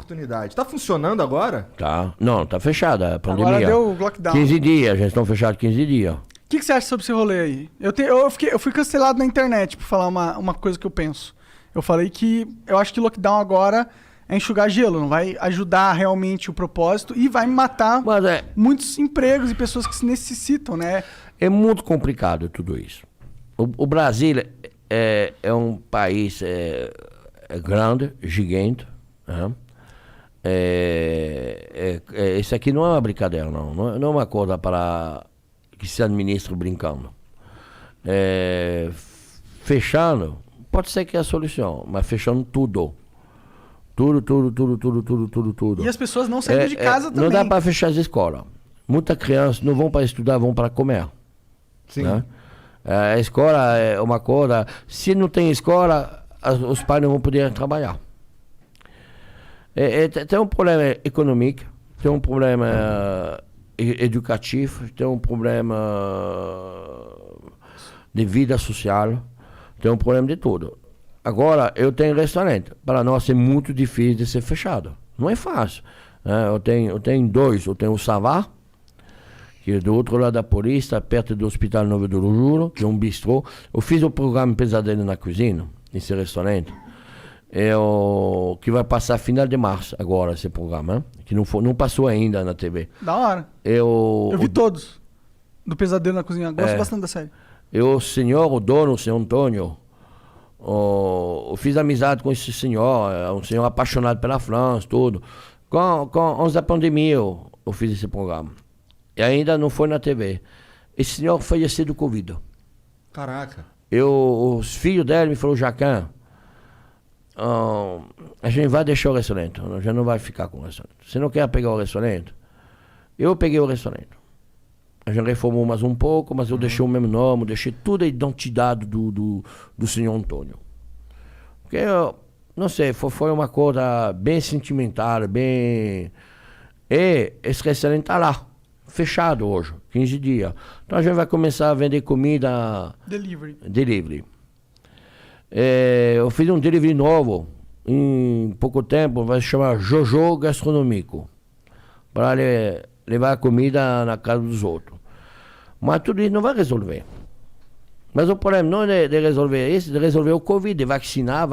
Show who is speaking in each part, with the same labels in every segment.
Speaker 1: oportunidade. Tá funcionando agora?
Speaker 2: Tá. Não, tá fechada a pandemia.
Speaker 3: Agora deu lockdown.
Speaker 2: 15 dias, já estão fechados 15 dias.
Speaker 3: O que você acha sobre esse rolê aí? Eu fui cancelado na internet por falar uma coisa que eu penso. Eu falei que eu acho que lockdown agora é enxugar gelo, não vai ajudar realmente o propósito e vai matar muitos empregos e pessoas que se necessitam, né?
Speaker 2: É muito complicado tudo isso. O Brasil é um país grande, gigante. Né? Isso aqui não é uma brincadeira, não é uma coisa para que se administra brincando. Fechando, pode ser que é a solução, mas fechando tudo. Tudo.
Speaker 3: E as pessoas não saindo de casa também.
Speaker 2: Não dá para fechar as escolas. Muitas crianças não vão para estudar, vão para comer.
Speaker 1: Sim.
Speaker 2: Né? A escola é uma coisa... Se não tem escola, os pais não vão poder trabalhar. Tem um problema econômico, tem um problema educativo, tem um problema de vida social, tem um problema de tudo. Agora, eu tenho restaurante. Para nós é muito difícil de ser fechado. Não é fácil. Eu tenho dois. Eu tenho o Savá, que é do outro lado da Paulista, perto do Hospital Novo do Juro, que é um bistrô. Eu fiz o programa Pesadelo na Cozinha, nesse restaurante. Que vai passar final de março agora, esse programa. Que não passou ainda na TV.
Speaker 3: Da hora. Eu vi todos. Do Pesadelo na Cozinha. Gosto bastante da série.
Speaker 2: O dono, o senhor Antônio... Eu fiz amizade com esse senhor, um senhor apaixonado pela França, tudo. Antes da pandemia eu fiz esse programa. E ainda não foi na TV. Esse senhor faleceu do Covid.
Speaker 1: Caraca.
Speaker 2: Os filhos dele me falaram, Jacan, a gente vai deixar o restaurante, a gente não vai ficar com o restaurante. Você não quer pegar o restaurante? Eu peguei o restaurante. A gente reformou mais um pouco, mas eu deixei o mesmo nome, deixei toda a identidade do senhor Antônio. Porque, não sei, foi uma coisa bem sentimental, bem... E esse restaurante está lá, fechado hoje, 15 dias. Então a gente vai começar a vender comida... Delivery. Eu fiz um delivery novo, em pouco tempo, vai se chamar Jojo Gastronômico, para levar a comida na casa dos outros. Mas tudo isso não vai resolver. Mas o problema não é de resolver isso, de resolver o Covid, de vacinar,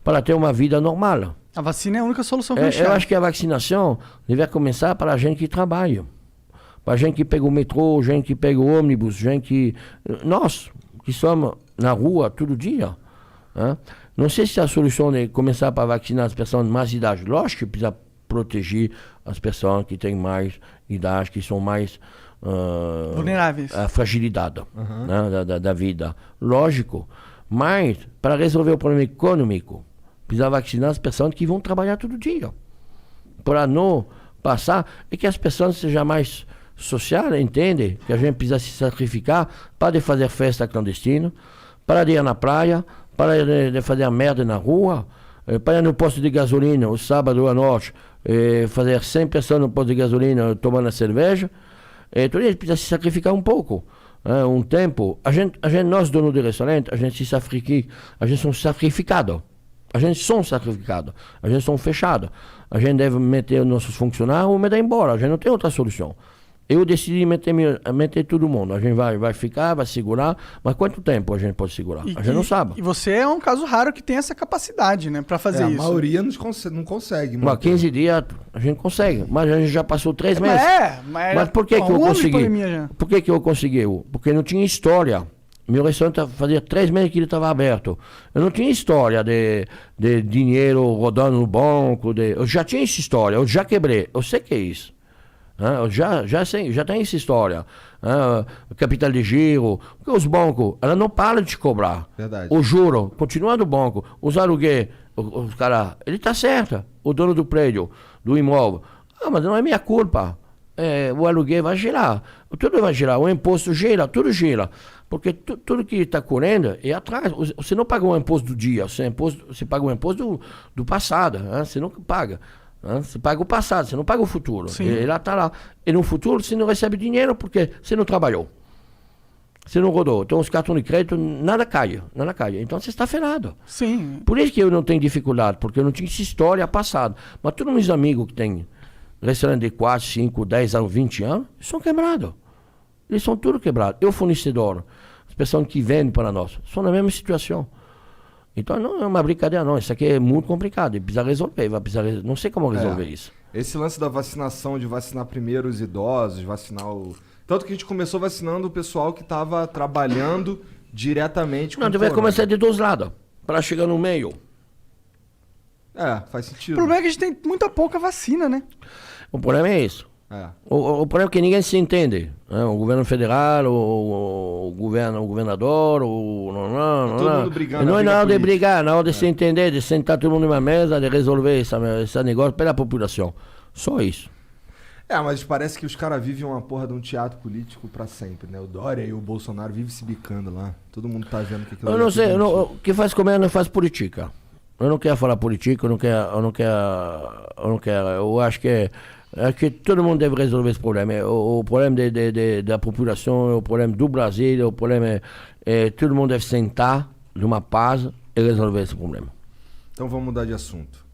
Speaker 2: para ter uma vida normal.
Speaker 3: A vacina é a única solução que eu
Speaker 2: Eu acho que a vacinação deve começar para a gente que trabalha. Para a gente que pega o metrô, gente que pega o ônibus, gente que... Nós, que somos na rua todo dia. Né? Não sei se a solução é começar para vacinar as pessoas de mais idade. Lógico que precisa proteger as pessoas que têm mais idade, que são mais
Speaker 3: vulneráveis
Speaker 2: à fragilidade né, da vida. Lógico. Mas, para resolver o problema econômico, precisa vacinar as pessoas que vão trabalhar todo dia. Para não passar, e que as pessoas sejam mais sociais, entendem que a gente precisa se sacrificar para de fazer festa clandestina, para de ir na praia, para de fazer a merda na rua, para ir no posto de gasolina, o sábado à noite, fazer 100 pessoas no posto de gasolina tomando a cerveja. Então a gente precisa se sacrificar um pouco. Um tempo, nós donos de restaurante, a gente somos sacrificados. A gente somos fechados. A gente deve meter os nossos funcionários ou mandar embora. A gente não tem outra solução. Eu decidi meter todo mundo. A gente vai ficar, vai segurar, mas quanto tempo a gente pode segurar? A gente não sabe.
Speaker 3: E você é um caso raro que tem essa capacidade, né, para fazer isso.
Speaker 1: A maioria não consegue.
Speaker 2: Mas 15 dias a gente consegue, mas a gente já passou 3 meses. Mas por que eu consegui? Por que eu consegui? Porque não tinha história. Meu restaurante fazia 3 meses que ele estava aberto. Eu não tinha história de dinheiro rodando no banco. Eu já tinha essa história, eu já quebrei. Eu sei que é isso. Eu já sei, já tem essa história. Capital de giro. Porque os bancos, ela não para de te cobrar.
Speaker 1: Verdade.
Speaker 2: O juro, continua no banco. Os aluguéis, os caras, ele está certo. O dono do prédio, do imóvel. Mas não é minha culpa. O aluguel vai girar. Tudo vai girar. O imposto gira, tudo gira. Porque tudo que está correndo é atrás. Você não paga o imposto do dia, você paga o imposto do passado. Você não paga. Você paga o passado, você não paga o futuro. Ele está lá. E no futuro você não recebe dinheiro porque você não trabalhou. Você não rodou. Então os cartões de crédito, nada cai. Então você está ferrado.
Speaker 3: Sim.
Speaker 2: Por isso que eu não tenho dificuldade, porque eu não tinha essa história passada. Mas todos meus amigos que têm restaurante de 4, 5, 10 anos, 20 anos, são quebrados. Eles são tudo quebrados. Eu, fornecedor, as pessoas que vendem para nós, são na mesma situação. Então não é uma brincadeira, não. Isso aqui é muito complicado. Precisa resolver. Não sei como resolver isso.
Speaker 1: Esse lance da vacinação, de vacinar primeiro os idosos, vacinar o... Tanto que a gente começou vacinando o pessoal que estava trabalhando diretamente com
Speaker 2: Não,
Speaker 1: o
Speaker 2: deve
Speaker 1: corona.
Speaker 2: começar de dois lados, para chegar no meio.
Speaker 1: Faz sentido.
Speaker 3: O problema é que a gente tem muita pouca vacina, né?
Speaker 2: O problema é isso. O problema é que ninguém se entende. Né? O governo federal, o governador,
Speaker 1: todo mundo brigando.
Speaker 2: Não é na hora de brigar, na hora de se entender, de sentar todo mundo numa mesa, de resolver esse negócio pela população. Só isso.
Speaker 1: Mas parece que os caras vivem uma porra de um teatro político pra sempre, né? O Dória e o Bolsonaro vivem se bicando lá. Todo mundo tá vendo que aquilo
Speaker 2: Eu
Speaker 1: ali
Speaker 2: não
Speaker 1: é
Speaker 2: sei,
Speaker 1: tudo mentira.
Speaker 2: o que faz comer não faz política. Eu não quero falar política, eu acho que todo mundo deve resolver esse problema. O problema da população, o problema do Brasil, o problema todo mundo deve sentar numa paz e resolver esse problema.
Speaker 1: Então vamos mudar de assunto.